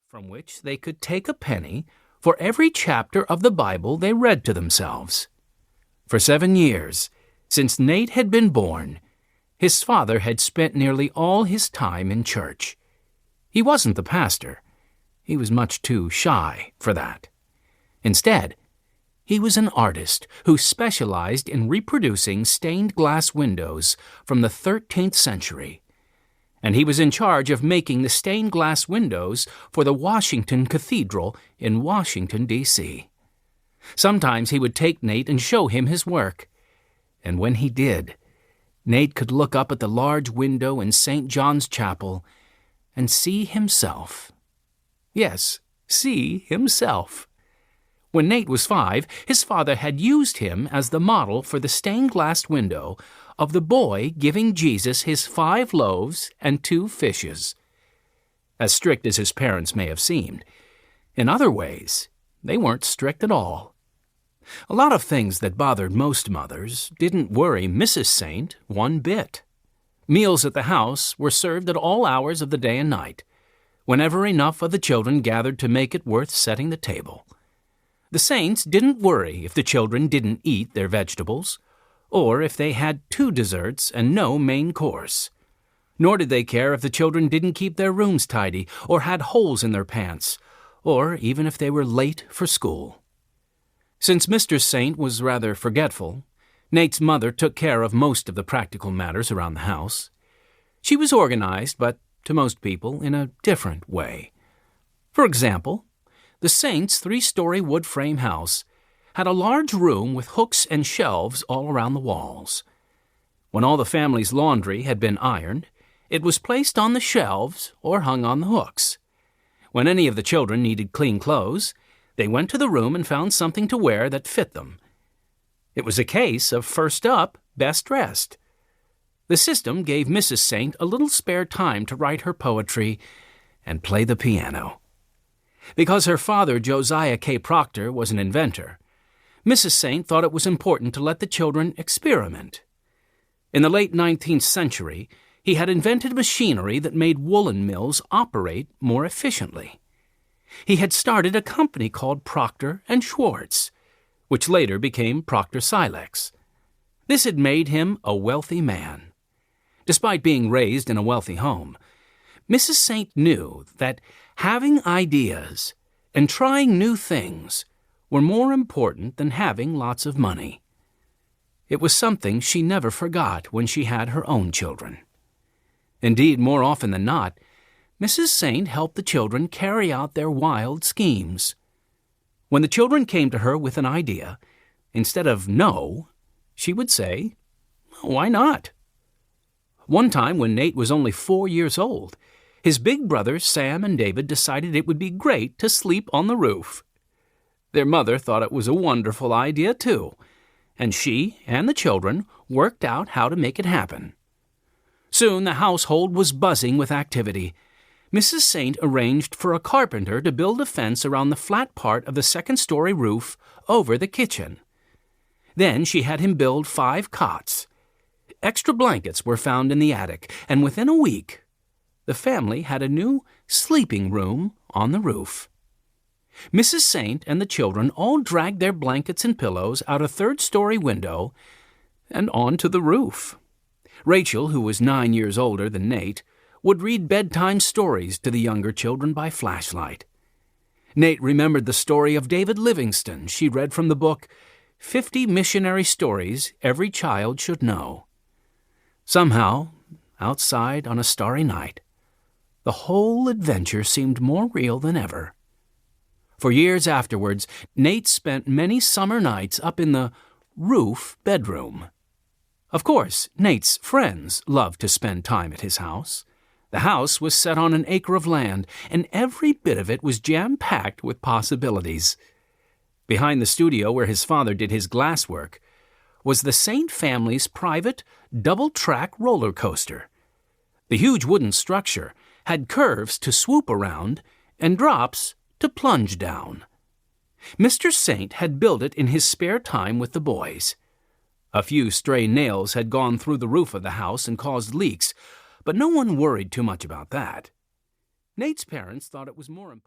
from which they could take a penny for every chapter of the Bible they read to themselves. For 7 years, since Nate had been born, his father had spent nearly all his time in church. He wasn't the pastor. He was much too shy for that. Instead, he was an artist who specialized in reproducing stained glass windows from the 13th century. And he was in charge of making the stained glass windows for the Washington Cathedral in Washington, D.C. Sometimes he would take Nate and show him his work. And when he did, Nate could look up at the large window in St. John's Chapel and see himself. Yes, see himself. When Nate was 5, his father had used him as the model for the stained glass window of the boy giving Jesus his 5 loaves and 2 fishes. As strict as his parents may have seemed, in other ways, they weren't strict at all. A lot of things that bothered most mothers didn't worry Mrs. Saint one bit. Meals at the house were served at all hours of the day and night, whenever enough of the children gathered to make it worth setting the table. The Saints didn't worry if the children didn't eat their vegetables, or if they had 2 desserts and no main course. Nor did they care if the children didn't keep their rooms tidy, or had holes in their pants, or even if they were late for school. Since Mr. Saint was rather forgetful, Nate's mother took care of most of the practical matters around the house. She was organized, but to most people, in a different way. For example, the Saints' 3-story wood frame house had a large room with hooks and shelves all around the walls. When all the family's laundry had been ironed, it was placed on the shelves or hung on the hooks. When any of the children needed clean clothes, they went to the room and found something to wear that fit them. It was a case of first up, best dressed. The system gave Mrs. Saint a little spare time to write her poetry and play the piano. Because her father, Josiah K. Proctor, was an inventor, Mrs. Saint thought it was important to let the children experiment. In the late 19th century, he had invented machinery that made woolen mills operate more efficiently. He had started a company called Proctor and Schwartz, which later became Proctor Silex. This had made him a wealthy man. Despite being raised in a wealthy home, Mrs. Saint knew that having ideas and trying new things were more important than having lots of money. It was something she never forgot when she had her own children. Indeed, more often than not, Mrs. Saint helped the children carry out their wild schemes. When the children came to her with an idea, instead of no, she would say, "Why not?" One time when Nate was only 4 years old, his big brothers Sam and David decided it would be great to sleep on the roof. Their mother thought it was a wonderful idea, too, and she and the children worked out how to make it happen. Soon the household was buzzing with activity. Mrs. Saint arranged for a carpenter to build a fence around the flat part of the second-story roof over the kitchen. Then she had him build 5 cots. Extra blankets were found in the attic, and within a week, the family had a new sleeping room on the roof. Mrs. Saint and the children all dragged their blankets and pillows out a 3rd-story window and onto the roof. Rachel, who was 9 years older than Nate, would read bedtime stories to the younger children by flashlight. Nate remembered the story of David Livingstone she read from the book 50 Missionary Stories Every Child Should Know. Somehow, outside on a starry night, the whole adventure seemed more real than ever. For years afterwards, Nate spent many summer nights up in the roof bedroom. Of course, Nate's friends loved to spend time at his house. The house was set on an acre of land, and every bit of it was jam-packed with possibilities. Behind the studio where his father did his glasswork was the Saint family's private double-track roller coaster. The huge wooden structure had curves to swoop around and drops to plunge down. Mr. Saint had built it in his spare time with the boys. A few stray nails had gone through the roof of the house and caused leaks, but no one worried too much about that. Nate's parents thought it was more important.